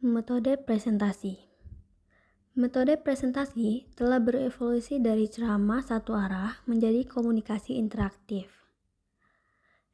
Metode presentasi. Metode presentasi telah berevolusi dari ceramah satu arah menjadi komunikasi interaktif.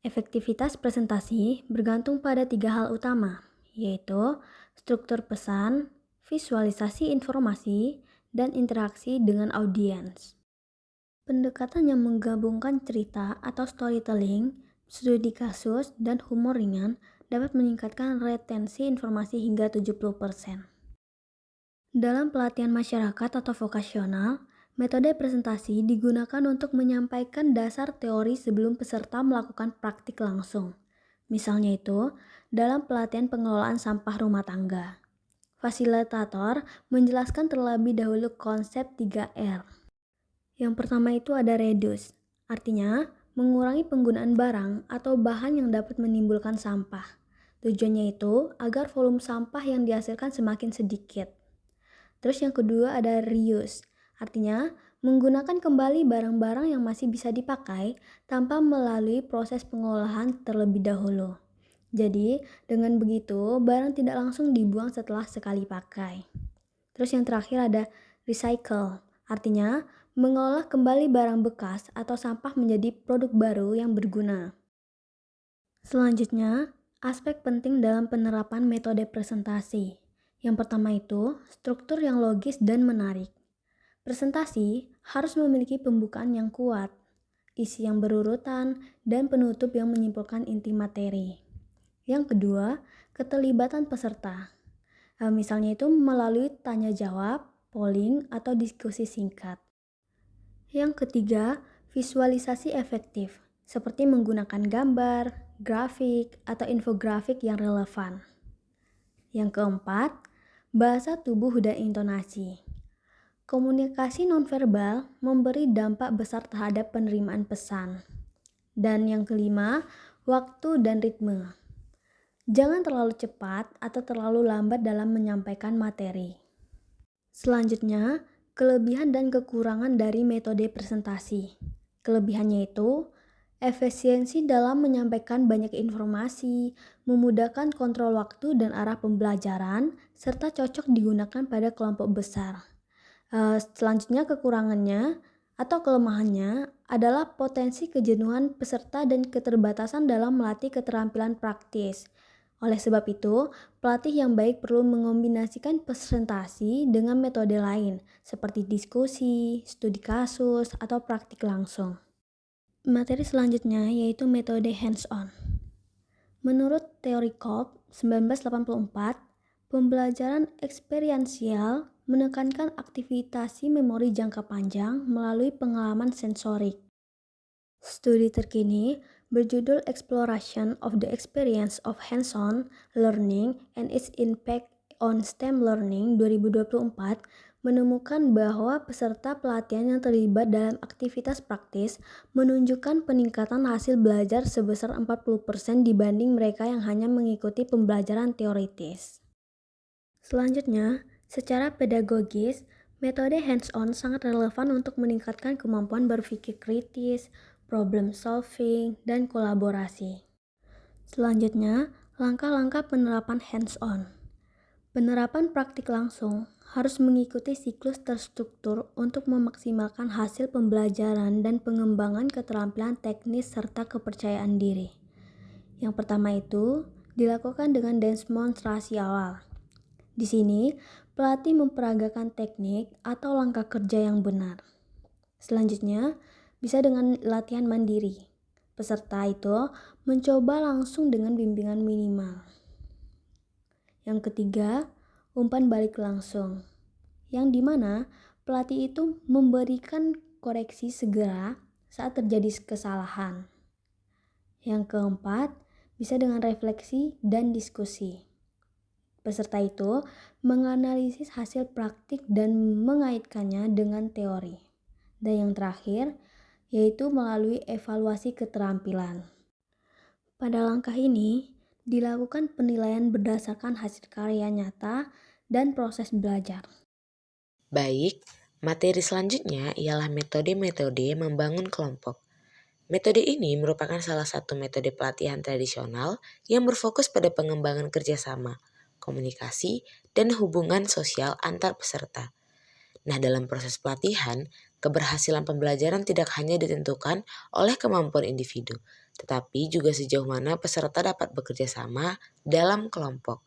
Efektivitas presentasi bergantung pada 3 hal utama, yaitu struktur pesan, visualisasi informasi, dan interaksi dengan audiens. Pendekatan yang menggabungkan cerita atau storytelling, studi kasus, dan humor ringan dapat meningkatkan retensi informasi hingga 70%. Dalam pelatihan masyarakat atau vokasional, metode presentasi digunakan untuk menyampaikan dasar teori sebelum peserta melakukan praktik langsung. Misalnya itu, dalam pelatihan pengelolaan sampah rumah tangga. Fasilitator menjelaskan terlebih dahulu konsep 3R. Yang pertama itu ada reduce, artinya mengurangi penggunaan barang atau bahan yang dapat menimbulkan sampah. Tujuannya itu agar volume sampah yang dihasilkan semakin sedikit. Terus yang kedua ada reuse, artinya menggunakan kembali barang-barang yang masih bisa dipakai tanpa melalui proses pengolahan terlebih dahulu. Jadi, dengan begitu barang tidak langsung dibuang setelah sekali pakai. Terus yang terakhir ada recycle, artinya mengolah kembali barang bekas atau sampah menjadi produk baru yang berguna. Selanjutnya, aspek penting dalam penerapan metode presentasi. Yang pertama itu, struktur yang logis dan menarik. Presentasi harus memiliki pembukaan yang kuat, isi yang berurutan, dan penutup yang menyimpulkan inti materi. Yang kedua, keterlibatan peserta. Misalnya itu melalui tanya jawab, polling, atau diskusi singkat. Yang ketiga, visualisasi efektif, seperti menggunakan gambar, grafik, atau infografik yang relevan. Yang keempat, bahasa tubuh dan intonasi. Komunikasi nonverbal memberi dampak besar terhadap penerimaan pesan. Dan yang kelima, waktu dan ritme. Jangan terlalu cepat atau terlalu lambat dalam menyampaikan materi. Selanjutnya, kelebihan dan kekurangan dari metode presentasi. Kelebihannya itu, efisiensi dalam menyampaikan banyak informasi, memudahkan kontrol waktu dan arah pembelajaran, serta cocok digunakan pada kelompok besar. Selanjutnya kekurangannya atau kelemahannya adalah potensi kejenuhan peserta dan keterbatasan dalam melatih keterampilan praktis. Oleh sebab itu, pelatih yang baik perlu mengombinasikan presentasi dengan metode lain, seperti diskusi, studi kasus, atau praktik langsung. Materi selanjutnya yaitu metode hands-on. Menurut teori Kolb 1984, pembelajaran eksperiensial menekankan aktivitasi memori jangka panjang melalui pengalaman sensorik. Studi terkini berjudul Exploration of the Experience of Hands-on Learning and its Impact on STEM Learning 2024 menemukan bahwa peserta pelatihan yang terlibat dalam aktivitas praktis menunjukkan peningkatan hasil belajar sebesar 40% dibanding mereka yang hanya mengikuti pembelajaran teoritis. Selanjutnya, secara pedagogis, metode hands-on sangat relevan untuk meningkatkan kemampuan berpikir kritis, problem solving, dan kolaborasi. Selanjutnya, langkah-langkah penerapan hands-on. Penerapan praktik langsung harus mengikuti siklus terstruktur untuk memaksimalkan hasil pembelajaran dan pengembangan keterampilan teknis serta kepercayaan diri. Yang pertama itu dilakukan dengan demonstrasi awal. Di sini, pelatih memperagakan teknik atau langkah kerja yang benar. Selanjutnya, bisa dengan latihan mandiri. Peserta itu mencoba langsung dengan bimbingan minimal. Yang ketiga, umpan balik langsung. Yang dimana pelatih itu memberikan koreksi segera saat terjadi kesalahan. Yang keempat, bisa dengan refleksi dan diskusi. Peserta itu menganalisis hasil praktik dan mengaitkannya dengan teori. Dan yang terakhir, yaitu melalui evaluasi keterampilan. Pada langkah ini, dilakukan penilaian berdasarkan hasil karya nyata dan proses belajar. Baik, materi selanjutnya ialah metode-metode membangun kelompok. Metode ini merupakan salah satu metode pelatihan tradisional yang berfokus pada pengembangan kerjasama, komunikasi, dan hubungan sosial antar peserta. Nah, dalam proses pelatihan, keberhasilan pembelajaran tidak hanya ditentukan oleh kemampuan individu, tetapi juga sejauh mana peserta dapat bekerja sama dalam kelompok.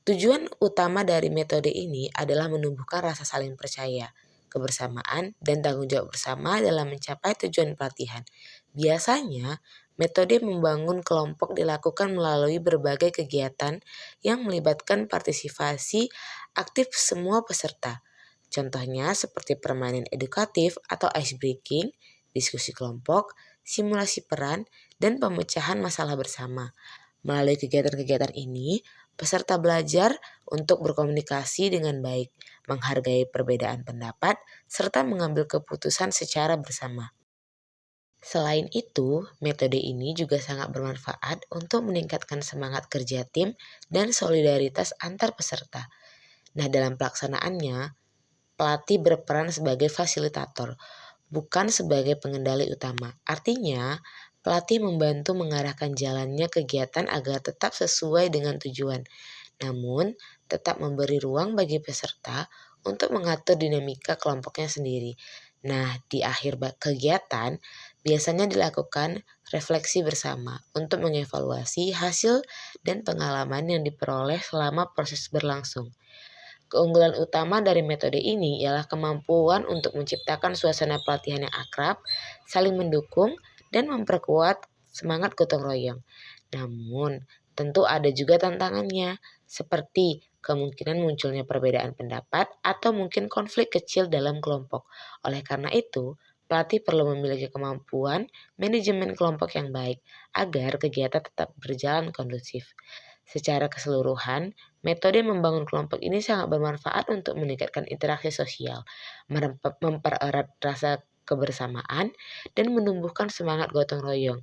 Tujuan utama dari metode ini adalah menumbuhkan rasa saling percaya, kebersamaan, dan tanggung jawab bersama dalam mencapai tujuan pelatihan. Biasanya, metode membangun kelompok dilakukan melalui berbagai kegiatan yang melibatkan partisipasi aktif semua peserta. Contohnya seperti permainan edukatif atau ice breaking, diskusi kelompok, simulasi peran, dan pemecahan masalah bersama. Melalui kegiatan-kegiatan ini, peserta belajar untuk berkomunikasi dengan baik, menghargai perbedaan pendapat, serta mengambil keputusan secara bersama. Selain itu, metode ini juga sangat bermanfaat untuk meningkatkan semangat kerja tim dan solidaritas antar peserta. Nah, dalam pelaksanaannya, pelatih berperan sebagai fasilitator, bukan sebagai pengendali utama. Artinya, pelatih membantu mengarahkan jalannya kegiatan agar tetap sesuai dengan tujuan, namun tetap memberi ruang bagi peserta untuk mengatur dinamika kelompoknya sendiri. Nah, di akhir kegiatan biasanya dilakukan refleksi bersama untuk mengevaluasi hasil dan pengalaman yang diperoleh selama proses berlangsung. Keunggulan utama dari metode ini ialah kemampuan untuk menciptakan suasana pelatihan yang akrab, saling mendukung, dan memperkuat semangat gotong royong. Namun, tentu ada juga tantangannya, seperti kemungkinan munculnya perbedaan pendapat atau mungkin konflik kecil dalam kelompok. Oleh karena itu, pelatih perlu memiliki kemampuan manajemen kelompok yang baik agar kegiatan tetap berjalan kondusif. Secara keseluruhan, metode membangun kelompok ini sangat bermanfaat untuk meningkatkan interaksi sosial, mempererat rasa kebersamaan, dan menumbuhkan semangat gotong royong.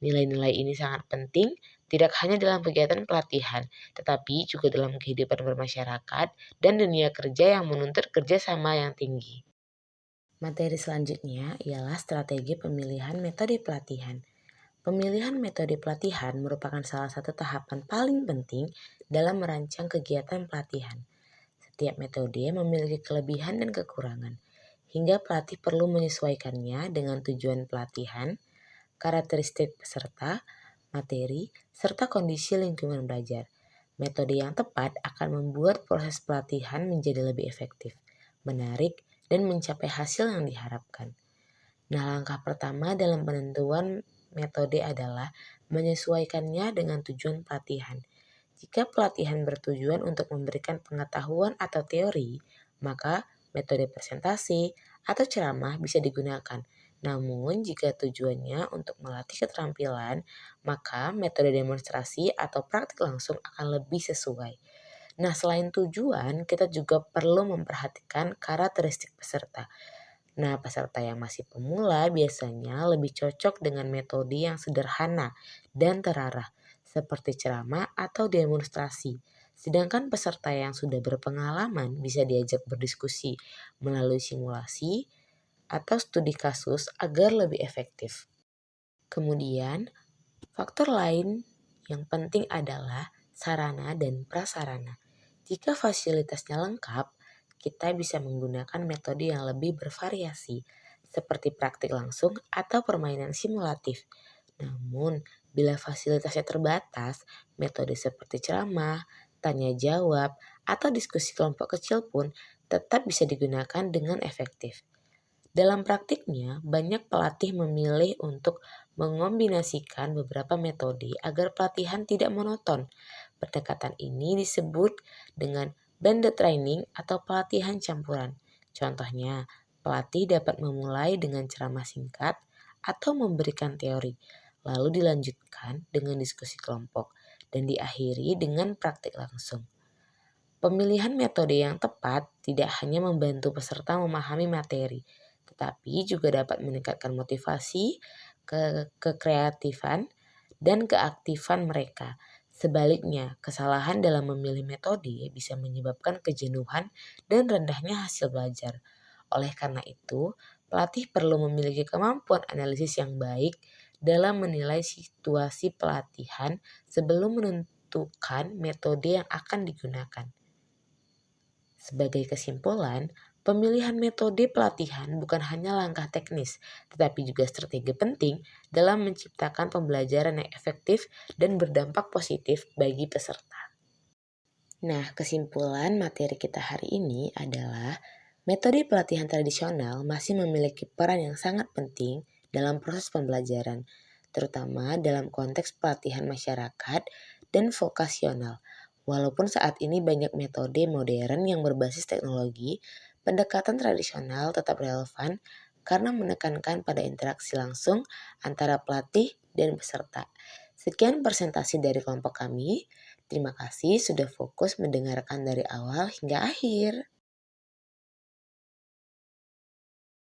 Nilai-nilai ini sangat penting tidak hanya dalam kegiatan pelatihan, tetapi juga dalam kehidupan bermasyarakat dan dunia kerja yang menuntut kerjasama yang tinggi. Materi selanjutnya ialah strategi pemilihan metode pelatihan. Pemilihan metode pelatihan merupakan salah satu tahapan paling penting dalam merancang kegiatan pelatihan. Setiap metode memiliki kelebihan dan kekurangan, hingga pelatih perlu menyesuaikannya dengan tujuan pelatihan, karakteristik peserta, materi, serta kondisi lingkungan belajar. Metode yang tepat akan membuat proses pelatihan menjadi lebih efektif, menarik, dan mencapai hasil yang diharapkan. Nah, langkah pertama dalam penentuan metode adalah menyesuaikannya dengan tujuan pelatihan. Jika pelatihan bertujuan untuk memberikan pengetahuan atau teori, maka metode presentasi atau ceramah bisa digunakan. Namun, jika tujuannya untuk melatih keterampilan, maka metode demonstrasi atau praktik langsung akan lebih sesuai. Nah, selain tujuan, kita juga perlu memperhatikan karakteristik peserta. Nah, peserta yang masih pemula biasanya lebih cocok dengan metode yang sederhana dan terarah, seperti ceramah atau demonstrasi. Sedangkan peserta yang sudah berpengalaman bisa diajak berdiskusi melalui simulasi atau studi kasus agar lebih efektif. Kemudian, faktor lain yang penting adalah sarana dan prasarana. Jika fasilitasnya lengkap, kita bisa menggunakan metode yang lebih bervariasi, seperti praktik langsung atau permainan simulatif. Namun, bila fasilitasnya terbatas, metode seperti ceramah, tanya jawab, atau diskusi kelompok kecil pun tetap bisa digunakan dengan efektif. Dalam praktiknya, banyak pelatih memilih untuk mengombinasikan beberapa metode agar pelatihan tidak monoton. Pendekatan ini disebut dengan blended training atau pelatihan campuran. Contohnya, pelatih dapat memulai dengan ceramah singkat atau memberikan teori, lalu dilanjutkan dengan diskusi kelompok, dan diakhiri dengan praktik langsung. Pemilihan metode yang tepat tidak hanya membantu peserta memahami materi, tetapi juga dapat meningkatkan motivasi, kekreatifan, dan keaktifan mereka. Sebaliknya, kesalahan dalam memilih metode bisa menyebabkan kejenuhan dan rendahnya hasil belajar. Oleh karena itu, pelatih perlu memiliki kemampuan analisis yang baik dalam menilai situasi pelatihan sebelum menentukan metode yang akan digunakan. Sebagai kesimpulan, pemilihan metode pelatihan bukan hanya langkah teknis, tetapi juga strategi penting dalam menciptakan pembelajaran yang efektif dan berdampak positif bagi peserta. Nah, kesimpulan materi kita hari ini adalah metode pelatihan tradisional masih memiliki peran yang sangat penting dalam proses pembelajaran, terutama dalam konteks pelatihan masyarakat dan vokasional. Walaupun saat ini banyak metode modern yang berbasis teknologi, pendekatan tradisional tetap relevan karena menekankan pada interaksi langsung antara pelatih dan peserta. Sekian presentasi dari kelompok kami. Terima kasih sudah fokus mendengarkan dari awal hingga akhir.